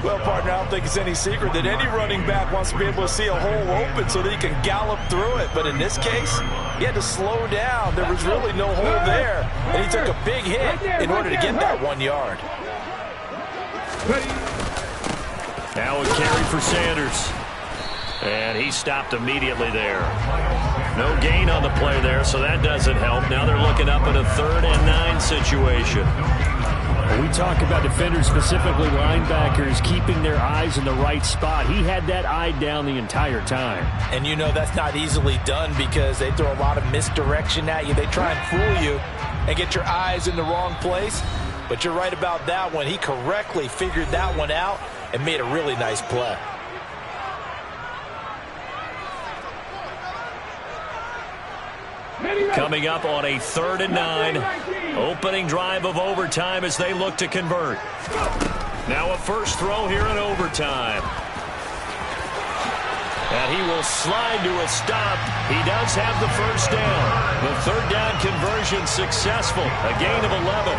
Well, partner, I don't think it's any secret that any running back wants to be able to see a hole open so that he can gallop through it. But in this case, he had to slow down. There was really no hole there. And he took a big hit in order to get that 1 yard. Now a carry for Sanders. And he stopped immediately there. No gain on the play there, so that doesn't help. Now they're looking up in a 3rd and 9 situation. We talk about defenders, specifically linebackers, keeping their eyes in the right spot. He had that eye down the entire time. And you know that's not easily done because they throw a lot of misdirection at you. They try and fool you and get your eyes in the wrong place. But you're right about that one. He correctly figured that one out and made a really nice play. Coming up on a 3rd and 9. Opening drive of overtime as they look to convert. Now a first throw here in overtime. And he will slide to a stop. He does have the first down. The 3rd down conversion successful. A gain of 11.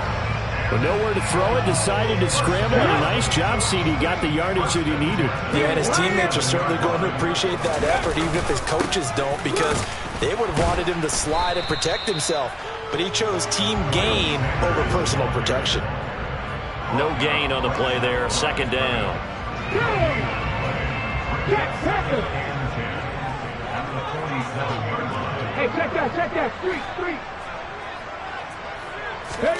But nowhere to throw it, decided to scramble, and a nice job, CD. Got the yardage that he needed. Yeah, and his teammates are certainly going to appreciate that effort, even if his coaches don't, because they would have wanted him to slide and protect himself. But he chose team gain over personal protection. No gain on the play there. 2nd down. Hey, check that. Street. Hey.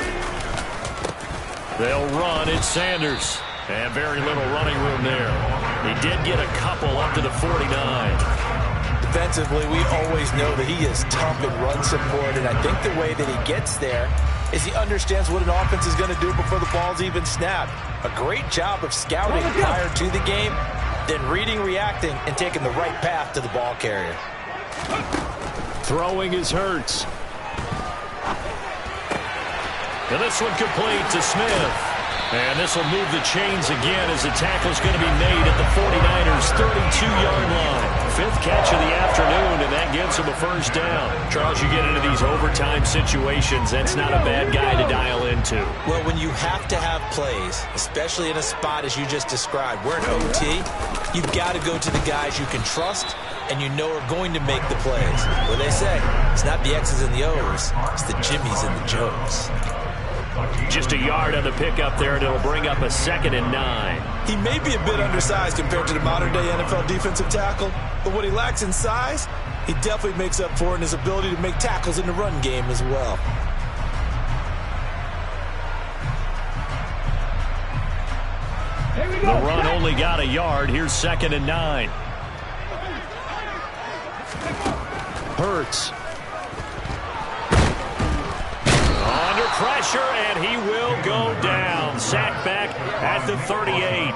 They'll run. It's Sanders. And very little running room there. He did get a couple up to the 49. Defensively, we always know that he is tough in run support, and I think the way that he gets there is he understands what an offense is going to do before the ball's even snapped. A great job of scouting prior to the game, then reading, reacting, and taking the right path to the ball carrier. Throwing is Hurts. And this one complete to Smith. And this will move the chains again as the tackle is going to be made at the 49ers' 32-yard line. 5th catch of the afternoon, and that gives him a first down. Charles, you get into these overtime situations, that's not a bad guy to dial into. Well, when you have to have plays, especially in a spot as you just described, we're in OT, you've got to go to the guys you can trust and you know are going to make the plays. What they say, it's not the X's and the O's, it's the Jimmys and the Joes. Just a yard on the pickup there, and it'll bring up a 2nd and 9. He may be a bit undersized compared to the modern-day NFL defensive tackle, but what he lacks in size, he definitely makes up for in his ability to make tackles in the run game as well. The run only got a yard. Here's 2nd and 9. Hurts. Under pressure, and he will go down. Sacked back at the 38.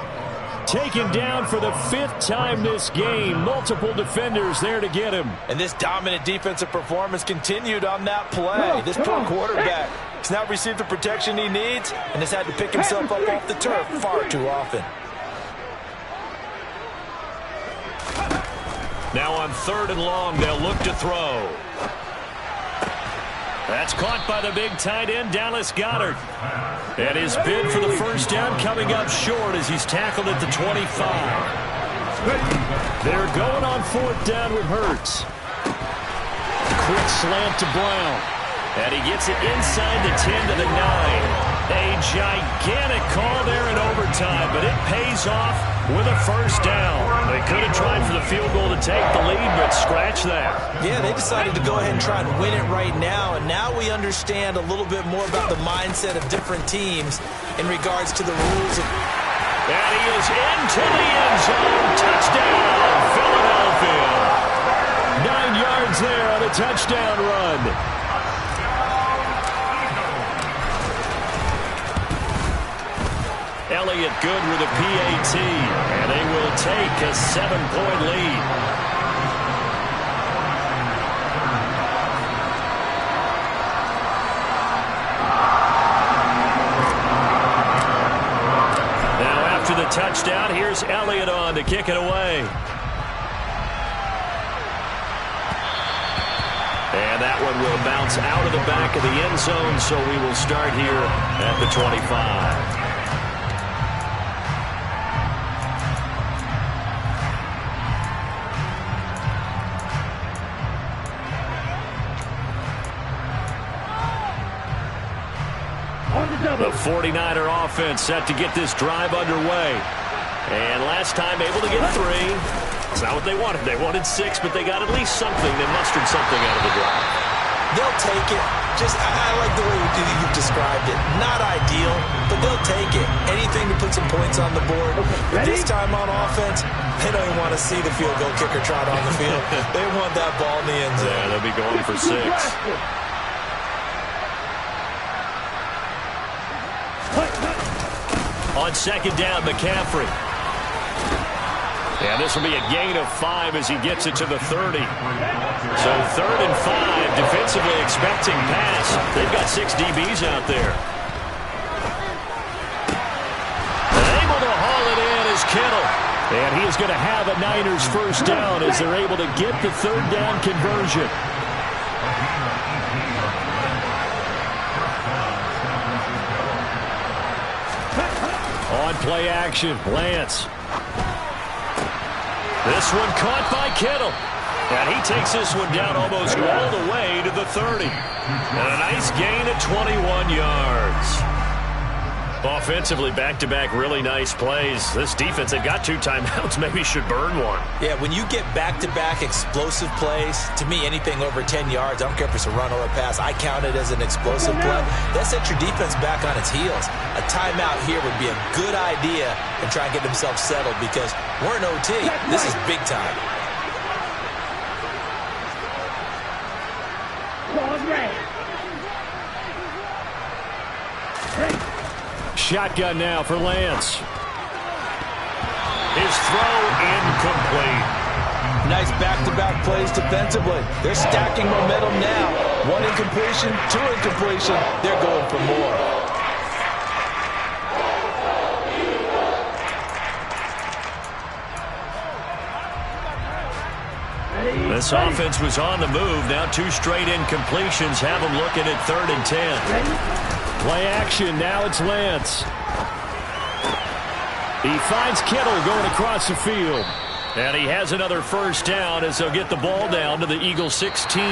Taken down for the 5th time this game. Multiple defenders there to get him. And this dominant defensive performance continued on that play. This poor quarterback has not received the protection he needs and has had to pick himself up off the turf far too often. Now on 3rd and long, they'll look to throw. That's caught by the big tight end, Dallas Goedert. And his bid for the first down coming up short as he's tackled at the 25. They're going on 4th down with Hurts. Quick slant to Brown. And he gets it inside the 10 to the 9. A gigantic call there in overtime, but it pays off with a first down. They could have tried for the field goal to take the lead, but scratch that. Yeah, they decided to go ahead and try and win it right now, and now we understand a little bit more about the mindset of different teams in regards to the rules. And he is into the end zone. Touchdown, Philadelphia. 9 yards there on a touchdown run. Elliott good with a PAT, and they will take a 7-point lead. Now after the touchdown, here's Elliott on to kick it away. And that one will bounce out of the back of the end zone, so we will start here at the 25. The 49er offense set to get this drive underway. And last time able to get 3. It's not what they wanted. They wanted 6, but they got at least something. They mustered something out of the drive. They'll take it. I like the way you've described it. Not ideal, but they'll take it. Anything to put some points on the board. But this time on offense, they don't even want to see the field goal kicker trot on the field. They want that ball in the end zone. Yeah, they'll be going for 6. On second down, McCaffrey. And this will be a gain of 5 as he gets it to the 30. So 3rd and 5, defensively expecting pass. They've got 6 DBs out there. Able to haul it in is Kittle. And he is going to have a Niners first down as they're able to get the 3rd down conversion. On play action, Lance. This one caught by Kittle. And he takes this one down almost all the way to the 30. And a nice gain of 21 yards. Offensively, back-to-back really nice plays. This defense, they've got 2 timeouts, maybe should burn one. Yeah, when you get back-to-back explosive plays, to me, anything over 10 yards, I don't care if it's a run or a pass, I count it as an explosive play. That sets your defense back on its heels. A timeout here would be a good idea and try and get themselves settled because we're in OT. This is big time. Shotgun now for Lance. His throw incomplete. Nice back-to-back plays defensively. They're stacking momentum now. 1 incompletion, 2 incompletion. They're going for more. This offense was on the move. Now 2 straight incompletions have them looking at 3rd and 10. Play action. Now it's Lance. He finds Kittle going across the field. And he has another first down as they'll get the ball down to the Eagles 16.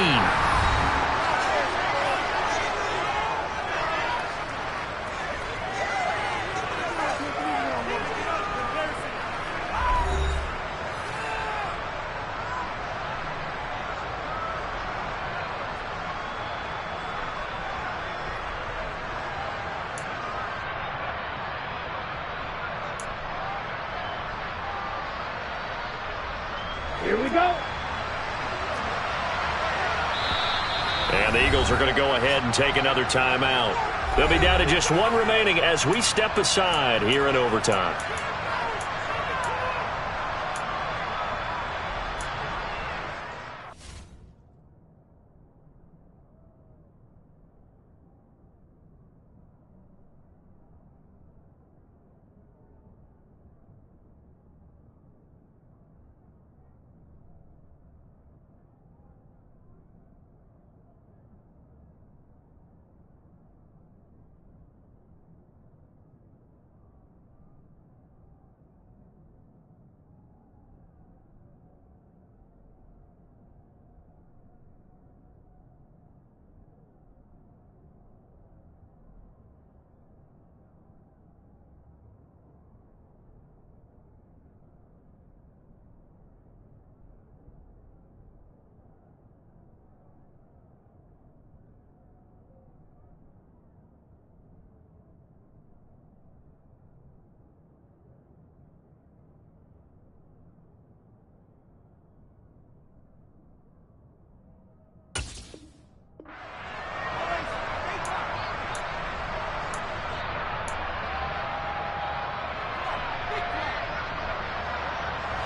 Here we go. And the Eagles are going to go ahead and take another timeout. They'll be down to just 1 remaining as we step aside here in overtime.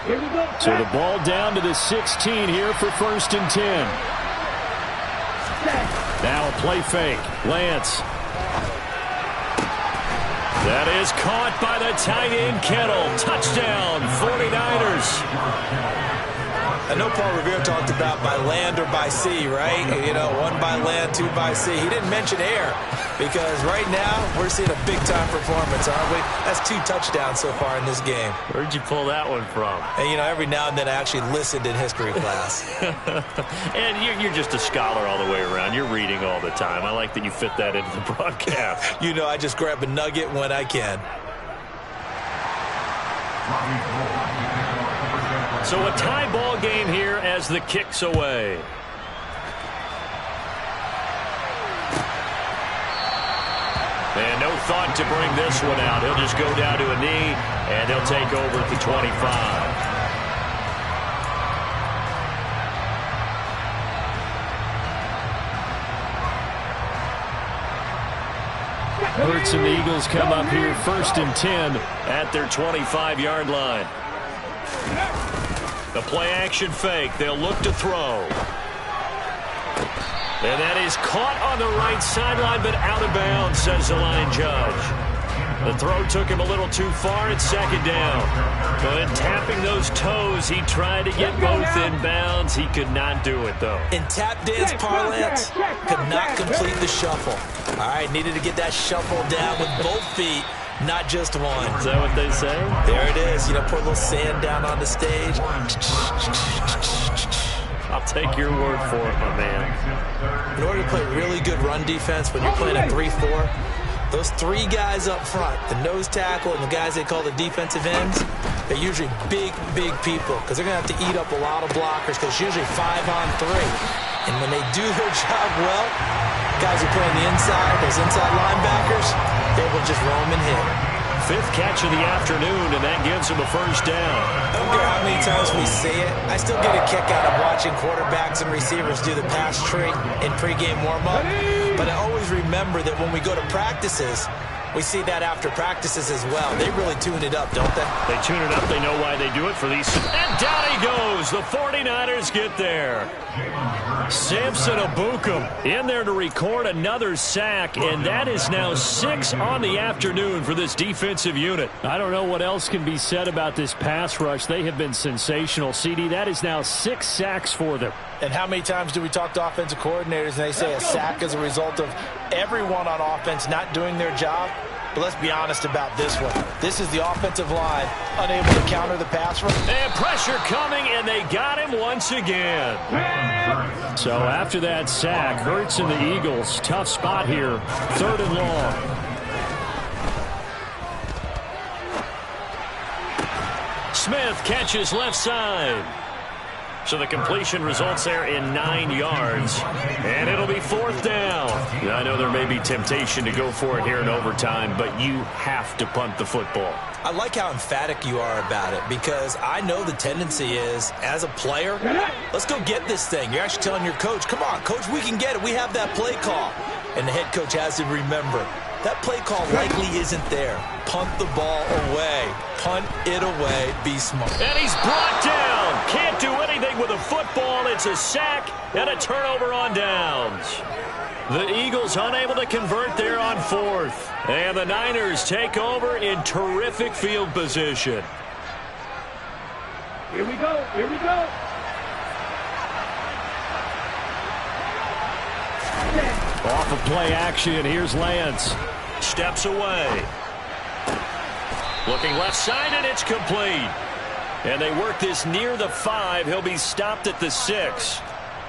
Here we go. So the ball down to the 16 here for 1st and 10. Now a play fake. Lance. That is caught by the tight end Kittle. Touchdown, 49ers. I know Paul Revere talked about by land or by sea, right? You know, 1 by land, 2 by sea. He didn't mention air because right now we're seeing a big-time performance, aren't we? That's 2 touchdowns so far in this game. Where'd you pull that one from? And, you know, every now and then I actually listened in history class. And you're just a scholar all the way around. You're reading all all the time. I like that you fit that into the broadcast. You know, I just grab a nugget when I can. So a tie ball game here as the kick's away. And no thought to bring this one out. He'll just go down to a knee, and he'll take over at the 25. Hurts and the Eagles come up here 1st and 10 at their 25-yard line. The play-action fake. They'll look to throw. And that is caught on the right sideline, but out of bounds, says the line judge. The throw took him a little too far at 2nd down. But tapping those toes, he tried to get both in bounds. He could not do it, though. In tap dance parlance, could not complete the shuffle. All right, needed to get that shuffle down with both feet, not just one. Is that what they say? There it is. You know, pour a little sand down on the stage. I'll take your word for it, my man. In order to play really good run defense, when you're playing a 3-4, those 3 guys up front, the nose tackle and the guys they call the defensive ends, they're usually big, big people because they're going to have to eat up a lot of blockers because it's usually 5-on-3. And when they do their job well, guys who play on the inside, those inside linebackers, they will just roam and hit. 5th catch of the afternoon, and that gives him a 1st down. I don't care how many times we see it. I still get a kick out of watching quarterbacks and receivers do the pass tree in pregame warm-up. But I always remember that when we go to practices, we see that after practices as well. They really tune it up, don't they? They tune it up. They know why they do it for these. And down he goes. The 49ers get there. Samson Abukum in there to record another sack, and that is now 6 on the afternoon for this defensive unit. I don't know what else can be said about this pass rush. They have been sensational, CD. That is now 6 sacks for them. And how many times do we talk to offensive coordinators and they say a sack is a result of everyone on offense not doing their job? But let's be honest about this one. This is the offensive line unable to counter the pass rush. And pressure coming, and they got him once again. So after that sack, Hurts and the Eagles, tough spot here, 3rd and long. Smith catches left side. So the completion results there in 9 yards. And it'll be 4th down. I know there may be temptation to go for it here in overtime, but you have to punt the football. I like how emphatic you are about it because I know the tendency is, as a player, let's go get this thing. You're actually telling your coach, come on, coach, we can get it. We have that play call. And the head coach has to remember, that play call likely isn't there. Punt the ball away. Punt it away. Be smart. And he's brought down. Can't do anything with a football. It's a sack and a turnover on downs. The Eagles unable to convert there on 4th. And the Niners take over in terrific field position. Here we go. Here we go. Off of play action, here's Lance. Steps away. Looking left side, and it's complete. And they work this near the 5. He'll be stopped at the 6.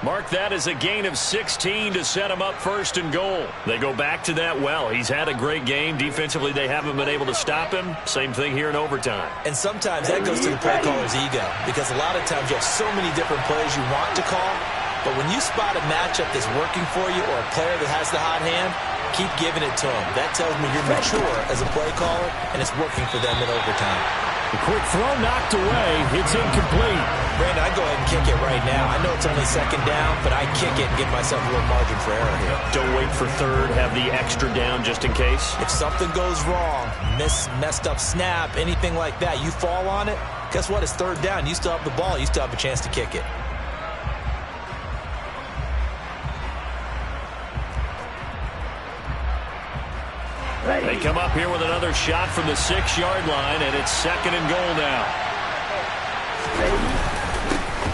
Mark that as a gain of 16 to set him up 1st and goal. They go back to that well. He's had a great game. Defensively, they haven't been able to stop him. Same thing here in overtime. And sometimes that goes to the play caller's ego because a lot of times you have so many different plays you want to call. But when you spot a matchup that's working for you or a player that has the hot hand, keep giving it to him. That tells me you're mature as a play caller, and it's working for them in overtime. The quick throw knocked away. It's incomplete. Brandon, I'd go ahead and kick it right now. I know it's only 2nd down, but I kick it and give myself a little margin for error here. Don't wait for 3rd. Have the extra down just in case. If something goes wrong, messed up snap, anything like that, you fall on it, guess what? It's 3rd down. You still have the ball. You still have a chance to kick it. They come up here with another shot from the 6-yard line, and it's 2nd and goal now.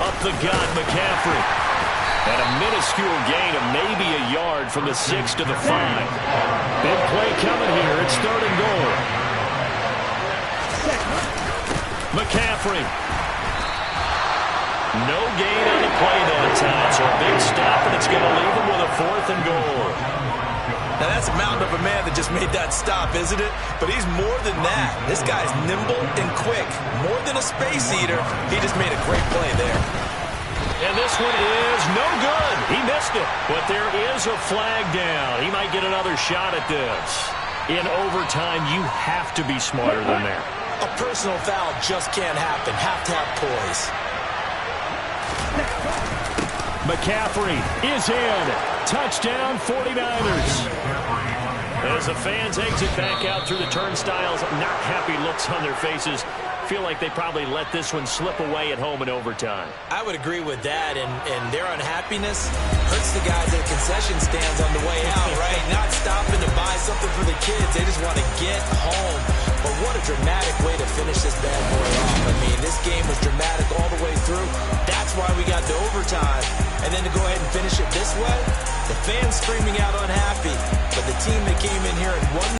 Up the gut, McCaffrey. And a minuscule gain of maybe a yard from the 6 to the 5. Big play coming here. It's 3rd and goal. McCaffrey. No gain on the play that time. So a big stop, and it's going to leave him with a 4th and goal. Now, that's a mountain of a man that just made that stop, isn't it? But he's more than that. This guy's nimble and quick. More than a space eater, he just made a great play there. And this one is no good. He missed it. But there is a flag down. He might get another shot at this. In overtime, you have to be smarter than that. A personal foul just can't happen. Have to have poise. McCaffrey is in. Touchdown, 49ers. As the fans exit back out through the turnstiles, not happy looks on their faces. Feel like they probably let this one slip away at home in overtime. I would agree with that, and their unhappiness hurts the guys at concession stands on the way out, right? Not stopping to buy something for the kids. They just want to get home. But what a dramatic way to finish this bad boy off. I mean, this game was dramatic all the way through. That's why we got to overtime. And then to go ahead and finish it this way, the fans screaming out unhappy. But the team that came in here and won